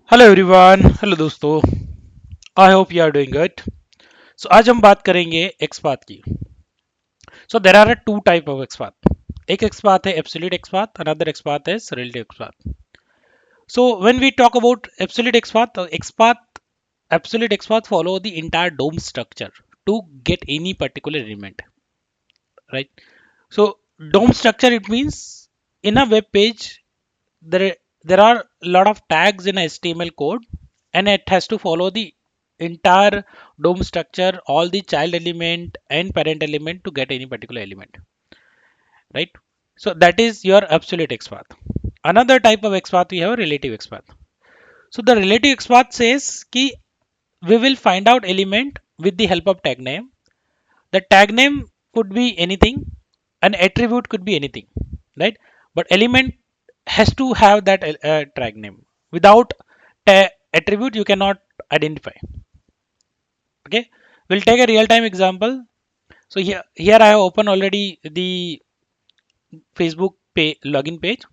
Hello everyone. Hello दोस्तों। I hope you are doing good. So आज हम बात करेंगे एक्सपाथ की। So there are two type of XPath. एक एक्सपाथ है एब्सोल्यूट एक्सपाथ, अनदर एक्सपाथ है relative XPath. So when we talk about absolute XPath, XPath absolute XPath follow the entire DOM structure to get any particular element, right? So DOM structure, it means in a web page there there are a lot of tags in HTML code, and it has to follow the entire DOM structure, all the child element and parent element to get any particular element, right? So that is your absolute XPath. Another type of XPath we have a relative XPath. So the relative XPath says ki we will find out element with the help of tag name. The tag name could be anything, an attribute could be anything, right? But element has to have that tag name. Without attribute you cannot identify. Okay, we'll take a real time example. So here I have opened already the Facebook login page.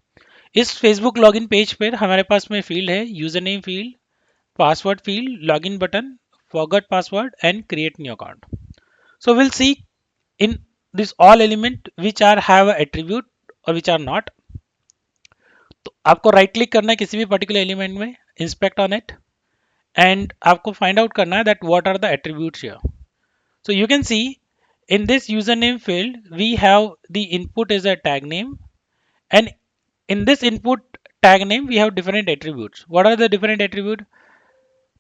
इस Facebook login page पर हमारे पास में field है user name field, password field, login button, forgot password and create new account. So we'll see in this all element which are have a attribute or which are not. तो आपको right click करना है किसी भी particular element में, inspect on it, and आपको find out करना है that what are the attributes here. So you can see in this username field we have the input is a tag name, and in this input tag name we have different attributes. What are the different attribute?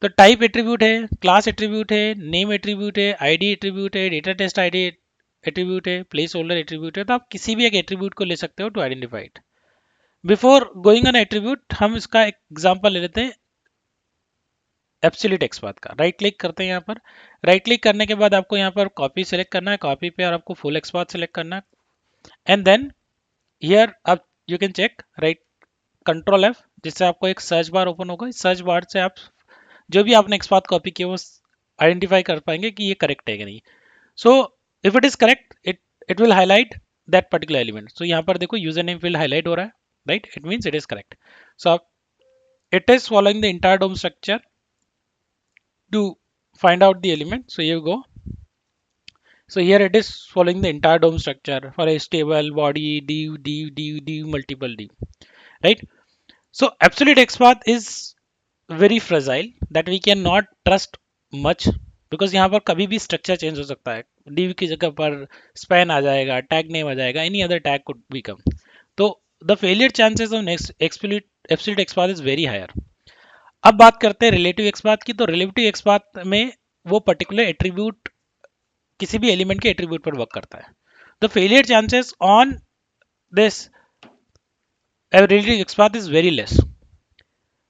तो type attribute है, class attribute है, name attribute है, ID attribute है, data test ID attribute है, place holder attribute है. तो आप किसी भी एक एट्रीब्यूट को ले सकते हो to identify it. Before going on attribute हम इसका एग्जांपल ले लेते हैं एब्सोल्यूट एक्सपाथ का. राइट क्लिक करते हैं यहाँ पर. राइट क्लिक करने के बाद आपको यहाँ पर कॉपी सेलेक्ट करना है, कॉपी पे और आपको फुल एक्सपाथ सेलेक्ट करना है, एंड देन हियर आप you can check right control F, जिससे आपको एक सर्च बार ओपन होगा. इस सर्च बार से आप जो भी आपने एक्सपाथ कॉपी किया वो आइडेंटिफाई कर पाएंगे कि ये करेक्ट है कि नहीं. So if it is correct it will highlight that particular element. So यहाँ पर देखो यूजर नेम फील्ड हाईलाइट हो रहा है, right? It means it is correct. So it is following the entire DOM structure to find out the element. So here you go. So here it is following the entire DOM structure for a stable body, div, multiple div, right? So absolute XPath is very fragile that we cannot trust much, because यहाँ पर कभी भी structure change हो सकता है. div की जगह पर span आ जाएगा, tag name आ जाएगा, any other tag could become. तो the failure chances of next absolute XPath is very higher. अब बात करते हैं रिलेटिव एक्सपाथ की. तो रिलेटिव एक्सपाथ में वो पर्टिकुलर एट्रीब्यूट किसी भी एलिमेंट के एट्रीब्यूट पर वर्क करता है. The failure chances on this relative XPath is very less.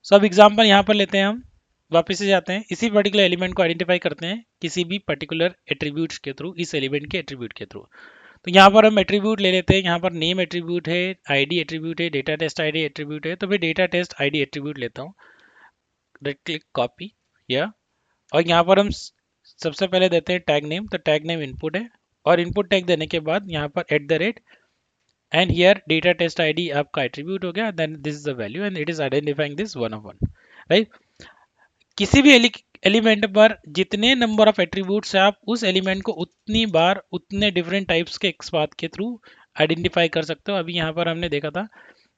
So अब एग्जांपल यहाँ पर लेते हैं हम, वापस से जाते हैं, इसी पर्टिकुलर एलिमेंट को आइडेंटिफाई करते हैं किसी भी पर्टिकुलर एट्रीब्यूट्स के थ्रू, इस एलिमेंट के एट्रीब्यूट के थ्रू. तो यहाँ पर हम एट्रीब्यूट ले लेते हैं. यहाँ पर नेम एट्रीब्यूट है, आईडी एट्रीब्यूट है, डेटा टेस्ट आईडी एट्रीब्यूट है. तो मैं डेटा टेस्ट आईडी एट्रीब्यूट लेता हूँ. राइट क्लिक कॉपी या, और यहाँ पर हम सबसे पहले देते हैं टैग नेम. तो टैग नेम इनपुट है, और इनपुट टैग देने के बाद यहाँ पर @ and here data test ID आपका एट्रीब्यूट हो गया. Then this is the value and it is identifying this one of one, right? किसी भी एलिमेंट पर जितने नंबर ऑफ एट्रीब्यूट्स है आप उस एलिमेंट को उतनी बार उतने डिफरेंट टाइप्स के एक्सपाथ के थ्रू आइडेंटिफाई कर सकते हो. अभी यहाँ पर हमने देखा था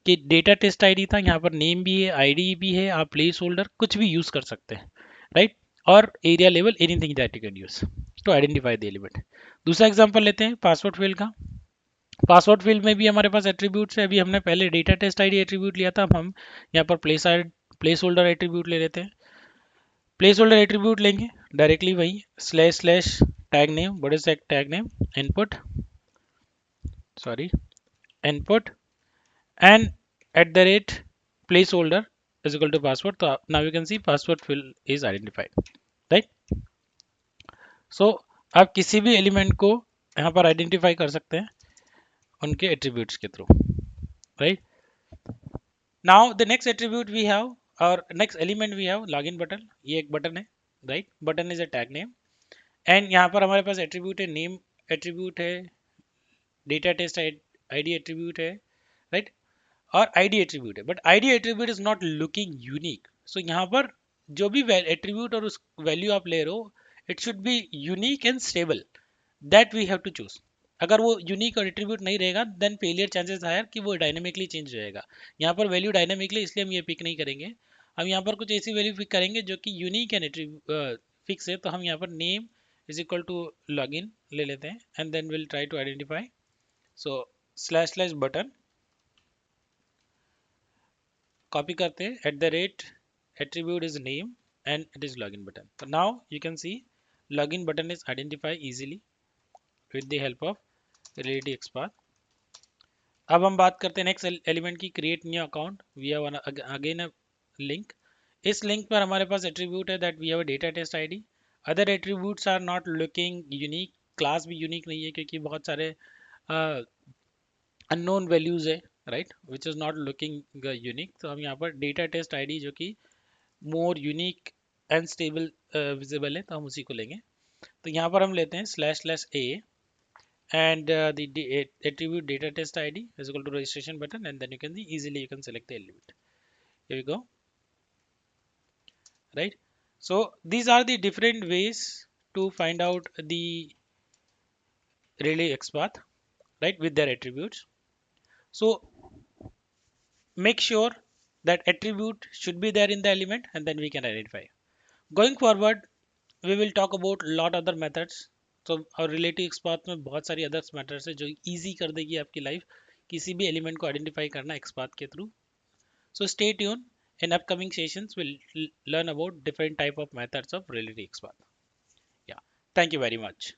कि डेटा टेस्ट आईडी था, यहाँ पर नेम भी है, आईडी भी है, आप प्लेस होल्डर कुछ भी यूज कर सकते हैं, राइट? और area level anything that you can use to identify the element. दूसरा एग्जांपल लेते हैं पासवर्ड फील्ड का. पासवर्ड फील्ड में भी हमारे पास एट्रीब्यूट्स है. अभी हमने पहले डेटा टेस्ट आईडी एट्रीब्यूट लिया था, अब हम यहाँ पर प्लेस होल्डर एट्रीब्यूट ले लेते हैं. प्लेस होल्डर एट्रीब्यूट लेंगे डायरेक्टली वही // tag name, what is tag name, input, sorry, input, and @placeholder is equal to password. So now you can see password field is identified, right? So आप किसी भी element को यहाँ पर identify कर सकते हैं उनके एट्रीब्यूट्स के through, right? Now the next attribute we have और next element we have login button. ये एक बटन है, right? Button is a tag name, and यहाँ पर हमारे पास एट्रीब्यूट है, नेम एट्रीब्यूट है, डेटा टेस्ट आईडी एट्रीब्यूट है, राइट? और आईडी एट्रीब्यूट है. But ID attribute is not looking unique. So यहाँ पर जो भी एट्रीब्यूट और उस वैल्यू आप ले रहे हो, it should be unique and stable, that we have to choose. अगर वो यूनिक और एट्रीब्यूट नहीं रहेगा, देन फेलियर चांसेस हायर कि वो डायनेमिकली चेंज हो जाएगा। यहाँ पर वैल्यू डायनेमिकली, इसलिए हम ये पिक नहीं करेंगे। हम यहाँ पर कुछ ऐसी वैल्यू पिक करेंगे जो कि यूनिक एंड फिक्स है। तो हम यहाँ पर name is equal to login ले लेते हैं, and then will try to identify. So slash slash button copy करते हैं, at the rate attribute is name and it is login button. So now you can see login button is identified easily with the help of reality XPath. अब हम बात करते हैं next element की, create new account. We have again a link. इस link पर हमारे पास एट्रीब्यूट है that we have a data test ID. Other attributes are not looking unique, class भी यूनिक नहीं है क्योंकि बहुत सारे अननोन वैल्यूज है, right, which is not looking unique. तो हम यहाँ पर डेटा टेस्ट आईडी जो कि more unique and stable visible है, तो हम उसी को लेंगे। तो यहाँ पर हम लेते हैं slash slash A and the attribute data test id is equal to registration button, and then you can easily you can select the element. Here we go, right? So these are the different ways to find out the relay XPath, right, with their attributes. So make sure that attribute should be there in the element, and then we can identify. Going forward, we will talk about lot other methods. तो और relative XPath में बहुत सारी others methods है जो easy कर देगी आपकी लाइफ, किसी भी एलिमेंट को आइडेंटिफाई करना एक्सपाथ के through. So stay tuned. In upcoming sessions, we'll learn about different type of methods of relative XPath. Yeah. Thank you very much.